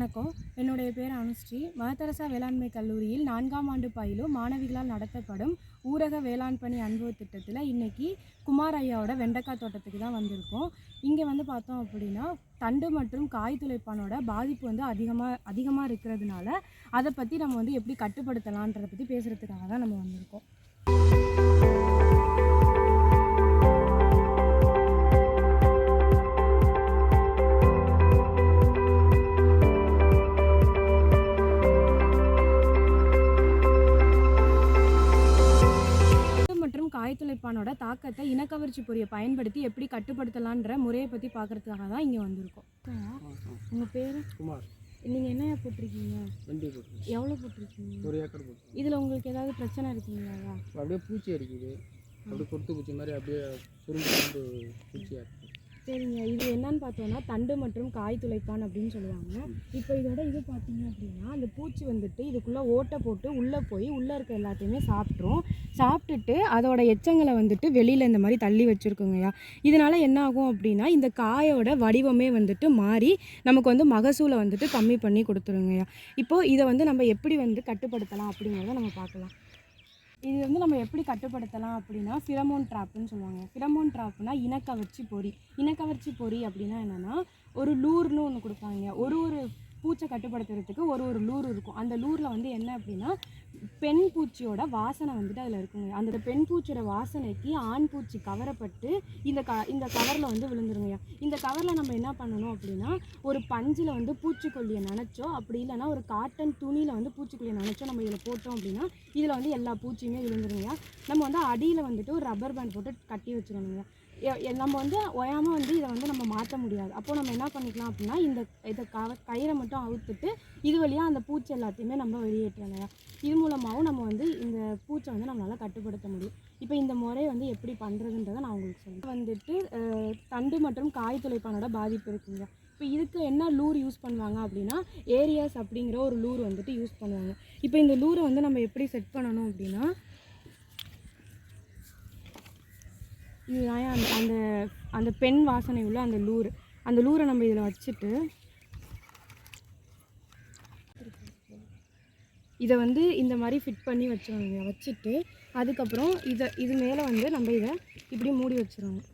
வணக்கம். என்னுடைய பேர் அனுஸ்ரீ. மதர் வேளாண்மை கல்லூரியில் 4ஆம் ஆண்டு பயிலும் மாணவிகளால் நடத்தப்படும் ஊரக வேளாண் பணி அனுபவ திட்டத்தில் இன்றைக்கி குமார் ஐயாவோட வெண்டைக்காய் தோட்டத்துக்கு தான் வந்திருக்கோம். இங்கே வந்து பார்த்தோம் அப்படின்னா தண்டு மற்றும் காய் துளைப்பானோட பாதிப்பு வந்து அதிகமாக இருக்கிறதுனால அதை பற்றி நம்ம வந்து எப்படி கட்டுப்படுத்தலான்றதை பற்றி பேசுகிறதுக்காக தான் நம்ம வந்திருக்கோம். காய்த்துளைப்பானோட தாக்கத்தை இனக்கவர்ச்சி பொறியை பயன்படுத்தி எப்படி கட்டுப்படுத்தலான்ற முறையை பற்றி பார்க்குறதுக்காக தான் இங்கே வந்திருக்கோம். உங்கள் பேர்? குமார். நீங்கள் என்ன போட்டிருக்கீங்க? வெண்டி போட்டிருக்கீங்க. எவ்வளோ போட்டிருக்கீங்க? 1 ஏக்கர் போட்டிருக்கீங்க. இதில் உங்களுக்கு ஏதாவது பிரச்சனை இருக்குங்களா? அப்படியே பூச்சி அடிக்குது, அப்படியே கொத்து பூச்சி மாதிரி அப்படியே சுருண்டு பூச்சியாக இருக்குது. சரிங்க, இது என்னன்னு பார்த்தோன்னா தண்டு மற்றும் காய் துளைப்பான் அப்படின்னு சொல்லுவாங்க. இப்போ இதோட இது பார்த்தீங்க அப்படின்னா அந்த பூச்சி வந்துட்டு இதுக்குள்ளே ஓட்டை போட்டு உள்ளே போய் உள்ளே இருக்க எல்லாத்தையுமே சாப்பிட்டுட்டு அதோட எச்சங்களை வந்துட்டு வெளியில் இந்த மாதிரி தள்ளி வச்சுருக்குங்கய்யா. இதனால் என்ன ஆகும் அப்படின்னா இந்த காயோட வடிவமே வந்துட்டு மாறி நமக்கு வந்து மகசூலை வந்துட்டு கம்மி பண்ணி கொடுத்துருங்கய்யா. இப்போது இதை வந்து நம்ம எப்படி வந்து கட்டுப்படுத்தலாம் அப்படிங்கிறத நம்ம பார்க்கலாம். இது வந்து நம்ம எப்படி கட்டுப்படுத்தலாம் அப்படின்னா ஃபிரமோன் ட்ராப்புன்னு சொல்லுவாங்க. ஃபிரமோன் ட்ராப்னா இனக்கவர்ச்சி பொறி அப்படின்னா என்னென்னா ஒரு லூர்னு ஒன்று கொடுப்பாங்க. ஒரு பூச்சை கட்டுப்படுத்துறதுக்கு ஒரு லூர் இருக்கும். அந்த லூரில் வந்து என்ன அப்படின்னா பெண் பூச்சியோட வாசனை வந்துட்டு அதில் இருக்குங்க. அந்த பெண் பூச்சியோட வாசனைக்கு ஆண் பூச்சி கவரப்பட்டு இந்த கவரில் வந்து விழுந்துருங்கய்யா. இந்த கவரில் நம்ம என்ன பண்ணணும் அப்படின்னா ஒரு பஞ்சில் வந்து பூச்சிக்கொல்லியை நனைச்சோ அப்படி இல்லைன்னா ஒரு காட்டன் துணியில் வந்து பூச்சிக்கொல்லியை நனைச்சோ நம்ம இதில் போட்டோம் அப்படின்னா இதில் வந்து எல்லா பூச்சியுமே விழுந்துருங்கய்யா. நம்ம வந்து அடியில் வந்துட்டு ஒரு ரப்பர் பேண்ட் போட்டு கட்டி வச்சுருணுங்க. நம்ம வந்து ஒயாமல் வந்து இதை வந்து நம்ம மாற்ற முடியாது. அப்போது நம்ம என்ன பண்ணிக்கலாம் அப்படின்னா இதை கயிறை மட்டும் அவுத்துட்டு இது வழியாக அந்த பூச்சி எல்லாத்தையுமே நம்ம வெளியேற்றணும். இது மூலமாகவும் நம்ம வந்து இந்த பூச்சை வந்து நம்மளால் கட்டுப்படுத்த முடியும். இப்போ இந்த முறையை வந்து எப்படி பண்ணுறதுன்றதை நான் உங்களுக்கு சொல்லுவேன். வந்துட்டு தண்டு மற்றும் காய் துளைப்பானோட பாதிப்பு இருக்குங்க. இப்போ இதுக்கு என்ன லூர் யூஸ் பண்ணுவாங்க அப்படின்னா ஏரியாஸ் அப்படிங்கிற ஒரு லூர் வந்துட்டு யூஸ் பண்ணுவாங்க. இப்போ இந்த லூரை வந்து நம்ம எப்படி செட் பண்ணணும் அப்படின்னா இதுதான் அந்த பெண் வாசனை உள்ள அந்த லூரை நம்ம இதில் வச்சுட்டு இதை வந்து இந்த மாதிரி ஃபிட் பண்ணி வச்சுட்டு அதுக்கப்புறம் இது மேலே வந்து நம்ம இதை இப்படி மூடி வச்சிடணும்.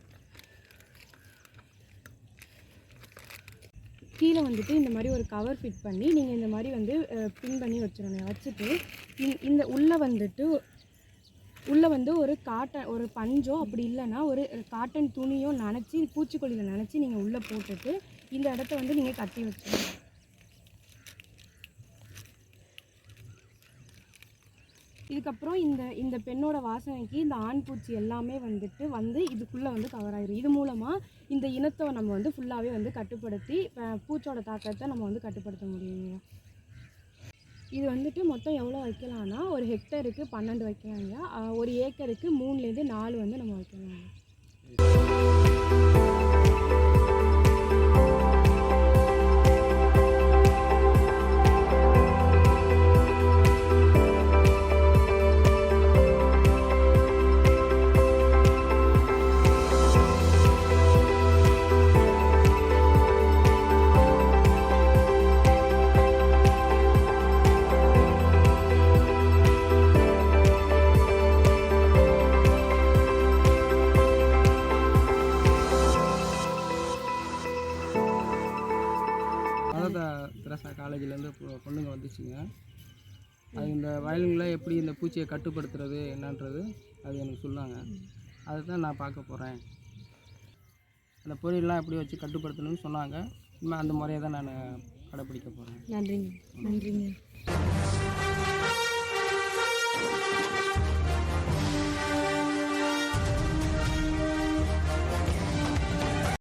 கீழே வந்துட்டு இந்த மாதிரி ஒரு கவர் ஃபிட் பண்ணி நீங்கள் இந்த மாதிரி வந்து பின் பண்ணி வச்சுட்டு இந்த உள்ளே வந்து ஒரு பஞ்சோ அப்படி இல்லைன்னா ஒரு காட்டன் துணியோ நனைச்சி பூச்சிக்கொல்லியில் நனைச்சி நீங்கள் உள்ளே போட்டுட்டு இந்த இடத்த வந்து நீங்கள் கட்டி வச்சுருங்க. இதுக்கப்புறம் இந்த பெண்ணோட வாசனைக்கு இந்த ஆண் பூச்சி எல்லாமே வந்து இதுக்குள்ளே வந்து கவர் ஆகிடும். இது மூலமாக இந்த இனத்தை நம்ம வந்து ஃபுல்லாகவே வந்து கட்டுப்படுத்தி பூச்சோட தாக்கத்தை நம்ம வந்து கட்டுப்படுத்த முடியுங்க. இது வந்துட்டு மொத்தம் எவ்வளோ வைக்கலாம்னா ஒரு ஹெக்டருக்கு 12 வைக்கலாங்க. ஒரு ஏக்கருக்கு 3லேருந்து 4 வந்து நம்ம வைக்கலாங்க. காலேஜிலேருந்து பொண்ணுங்க வந்துச்சுங்க. அது இந்த வயலுங்களில் எப்படி இந்த பூச்சியை கட்டுப்படுத்துறது என்னன்றது அது எனக்கு சொன்னாங்க. அதை தான் நான் பார்க்க போகிறேன். அந்த பொரியெல்லாம் எப்படி வச்சு கட்டுப்படுத்தணும்னு சொன்னாங்க. அந்த முறையை தான் நான் கடைப்பிடிக்க போகிறேன். நன்றிங்க.